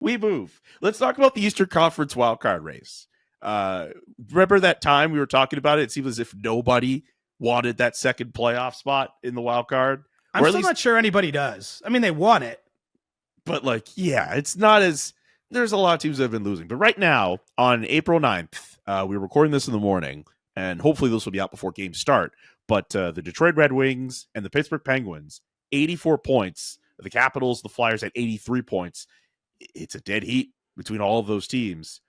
We move. Let's talk about the Eastern Conference wildcard race. Remember that time we were talking about it? It seemed as if nobody wanted that second playoff spot in the wild card. I'm still not sure anybody does. I mean, they want it. But, it's not as... There's a lot of teams that have been losing. But right now, on April 9th, we're recording this in the morning, and hopefully this will be out before games start. But the Detroit Red Wings and the Pittsburgh Penguins, 84 points. The Capitals, the Flyers at 83 points. It's a dead heat between all of those teams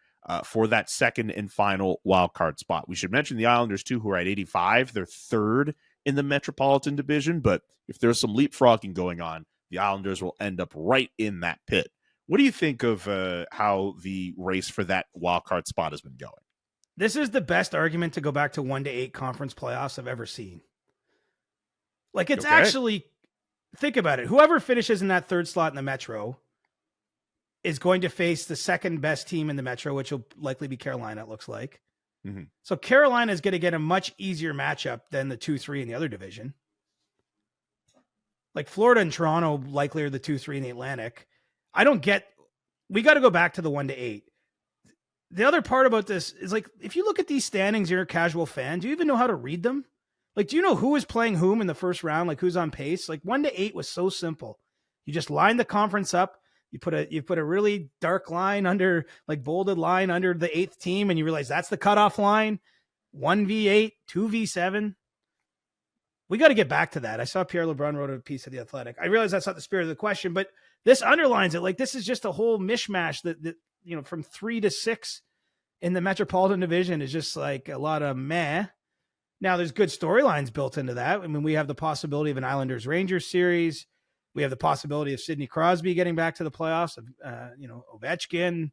for that second and final wild card spot. We should mention the Islanders, too, who are at 85. They're third in the Metropolitan Division. But if there's some leapfrogging going on, the Islanders will end up right in that pit. What do you think of how the race for that wild card spot has been going? This is the best argument to go back to 1-8 conference playoffs I've ever seen. It's actually, think about it. Whoever finishes in that third slot in the Metro is going to face the second best team in the Metro, which will likely be Carolina, it looks like. Mm-hmm. So Carolina is going to get a much easier matchup than the 2-3 in the other division. Florida and Toronto likely are the 2-3 in the Atlantic. We got to go back to the 1-8. The other part about this is if you look at these standings, you're a casual fan. Do you even know how to read them? Do you know who is playing whom in the first round? Who's on pace? 1-8 was so simple. You just line the conference up. You put a really dark line under, bolded line under the 8th team, and you realize that's the cutoff line. 1v8, 2v7. We got to get back to that. I saw Pierre LeBrun wrote a piece of The Athletic. I realize that's not the spirit of the question, but this underlines it. This is just a whole mishmash that from 3 to 6 in the Metropolitan Division is just a lot of meh. Now there's good storylines built into that. I mean, we have the possibility of an Islanders Rangers series. We have the possibility of Sidney Crosby getting back to the playoffs, of Ovechkin.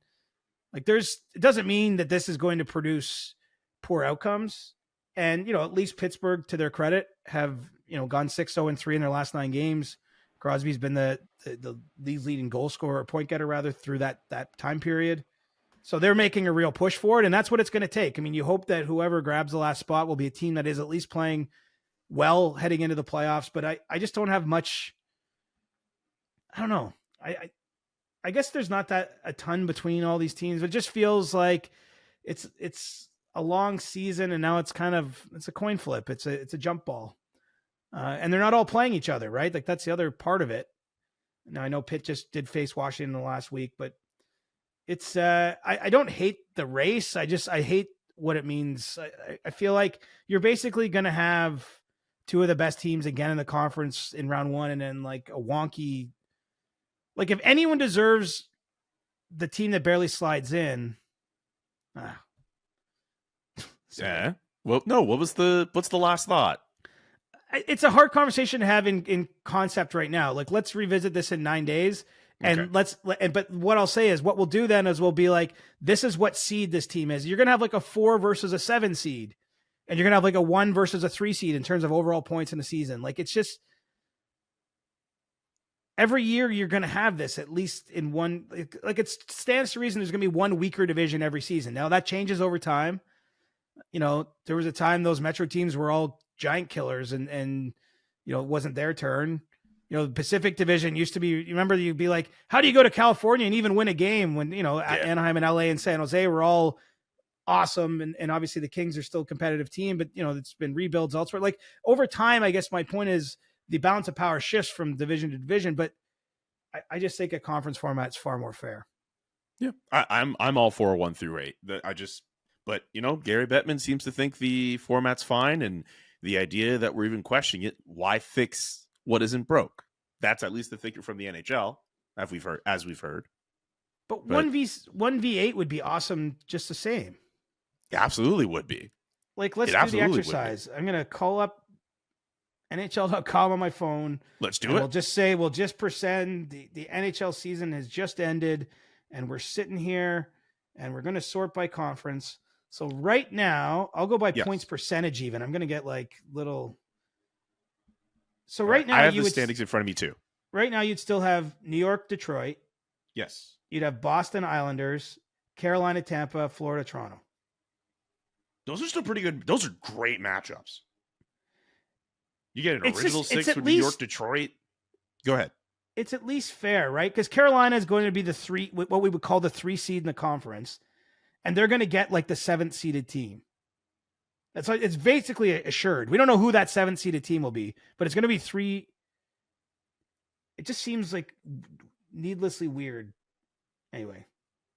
It doesn't mean that this is going to produce poor outcomes. And, at least Pittsburgh, to their credit, have, gone 6-0-3 in their last 9 games. Crosby's been the leading goal scorer, or point getter rather, through that time period. So they're making a real push for it, and that's what it's going to take. I mean, you hope that whoever grabs the last spot will be a team that is at least playing well heading into the playoffs, but I just don't have much. I don't know. I guess there's not a ton between all these teams. It just feels like it's a long season, and now it's a coin flip. It's a jump ball, and they're not all playing each other, right? That's the other part of it. Now I know Pitt just did face Washington the last week, but it's I don't hate the race. I hate what it means. I feel like you're basically going to have 2 of the best teams again in the conference in round 1, and then a wonky. If anyone deserves the team that barely slides in, yeah. Well, no. what's the last thought? It's a hard conversation to have in concept right now. Let's revisit this in 9 days. And but what I'll say is what we'll do then is we'll be this is what seed this team is. You're going to have a 4 versus a 7 seed, and you're going to have a 1 versus a 3 seed in terms of overall points in the season. It's just every year you're going to have this at least in one, it stands to reason there's going to be one weaker division every season. Now that changes over time. There was a time those Metro teams were all giant killers and it wasn't their turn. The Pacific Division used to be, you remember, you'd be how do you go to California and even win a game when, Anaheim and LA and San Jose were all awesome. And obviously the Kings are still a competitive team, but it's been rebuilds elsewhere. Over time, I guess my point is the balance of power shifts from division to division, but I just think a conference format is far more fair. Yeah. I'm all for 1 through 8. But Gary Bettman seems to think the format's fine. And the idea that we're even questioning it, why fix what isn't broke? That's at least the thinking from the NHL, as we've heard. But 1v8 would be awesome just the same. Absolutely would be. Let's do the exercise. I'm going to call up NHL.com on my phone. Let's do it. We'll just pretend the NHL season has just ended and we're sitting here and we're going to sort by conference. So right now, I'll go by points percentage even. I'm going to get little. So right now, I have the standings in front of me too. Right now, you'd still have New York, Detroit. Yes. You'd have Boston Islanders, Carolina, Tampa, Florida, Toronto. Those are still pretty good. Those are great matchups. You get an original 6 with New York, Detroit. Go ahead. it's at least fair, right? Because Carolina is going to be what we would call the 3 seed in the conference, and they're going to get like the 7th seeded team. That's like, it's basically assured. We don't know who that 7th seeded team will be, but it's going to be 3. It just seems like needlessly weird. Anyway.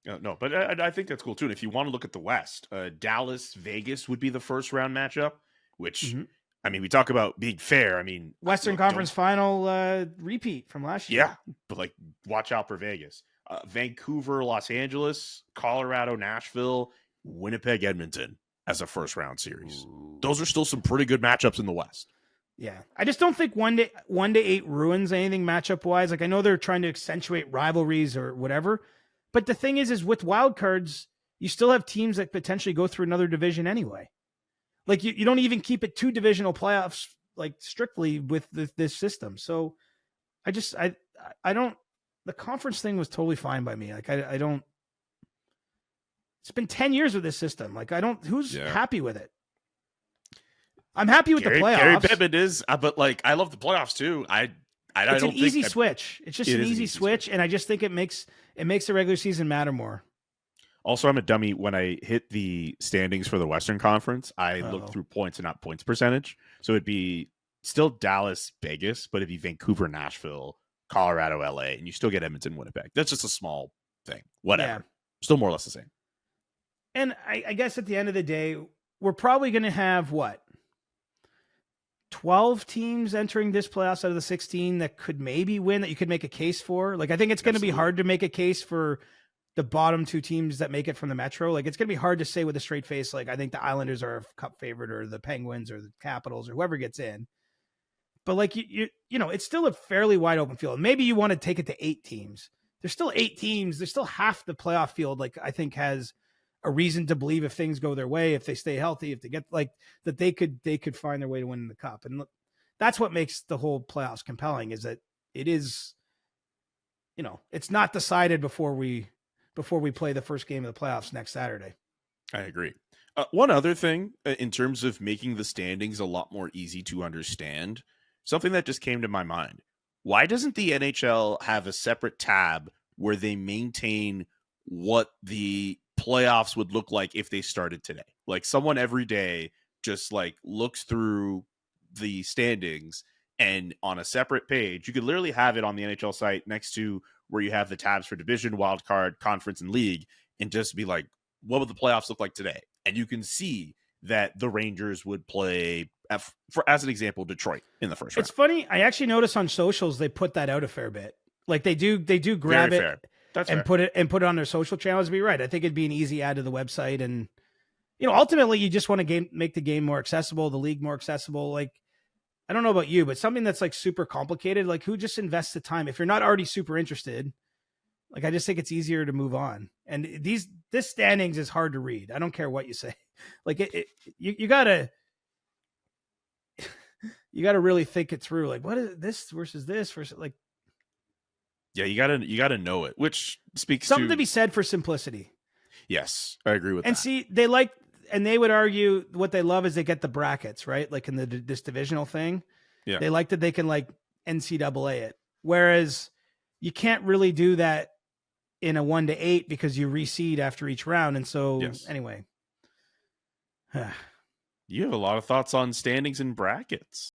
No, but I think that's cool too. And if you want to look at the West, Dallas, Vegas would be the first round matchup, which, I mean, we talk about being fair. I mean, Western Conference Final repeat from last year. Yeah, but like, watch out for Vegas. Vancouver, Los Angeles, Colorado, Nashville, Winnipeg, Edmonton as a first round series. Ooh. Those are still some pretty good matchups in the West. Yeah, I just don't think 1 to 8 ruins anything matchup wise. Like, I know they're trying to accentuate rivalries or whatever, but the thing is with wild cards, you still have teams that potentially go through another division anyway. Like, you don't even keep it 2 divisional playoffs, like, strictly with this system. So I don't, the conference thing was totally fine by me. Like, I don't, it's been 10 years with this system. Like, who's happy with it? I'm happy with the playoffs. Gary Bettman is, but like, I love the playoffs too. It's an easy switch. It's just an easy switch. And I just think it makes the regular season matter more. Also, I'm a dummy. When I hit the standings for the Western Conference, I look through points and not points percentage. So it'd be still Dallas, Vegas, but it'd be Vancouver, Nashville, Colorado, LA, and you still get Edmonton, Winnipeg. That's just a small thing. Whatever. Yeah. Still more or less the same. And I guess at the end of the day, we're probably going to have 12 teams entering this playoffs out of the 16 that could maybe win, that you could make a case for. Like, I think it's going to be hard to make a case for the bottom 2 teams that make it from the Metro. Like, it's going to be hard to say with a straight face, like, I think the Islanders are a cup favorite, or the Penguins, or the Capitals, or whoever gets in. But like, you know, it's still a fairly wide open field. Maybe you want to take it to 8 teams. There's still 8 teams. There's still half the playoff field. Like, I think has a reason to believe if things go their way, if they stay healthy, if they get like that, they could find their way to winning the cup. And look, that's what makes the whole playoffs compelling, is that it is, you know, it's not decided before we play the first game of the playoffs next Saturday. I agree. One other thing in terms of making the standings a lot more easy to understand, something that just came to my mind. Why doesn't the NHL have a separate tab where they maintain what the playoffs would look like if they started today? Like, someone every day just like looks through the standings, and on a separate page, you could literally have it on the NHL site next to where you have the tabs for division, wild card, conference, and league, and just be like, what would the playoffs look like today? And you can see that the Rangers would play, for as an example, Detroit in the first round. It's funny. I actually noticed on socials they put that out a fair bit. Like, they do grab Very it fair. That's and fair. put it on their social channels. To be right, I think it'd be an easy add to the website, and you know, ultimately, you just want to make the game more accessible, the league more accessible. Like, I don't know about you, but something that's like super complicated, like, who just invests the time if you're not already super interested? Like, I just think it's easier to move on. And this standings is hard to read. I don't care what you say. Like, you gotta really think it through. Like, what is this versus like. Yeah, you gotta know it, which speaks something to be said for simplicity. Yes, I agree with that. And see, they would argue what they love is they get the brackets, right? Like in this divisional thing. Yeah. They like that they can like NCAA it. Whereas you can't really do that in a 1 to 8 because you reseed after each round. And so anyway. You have a lot of thoughts on standings and brackets.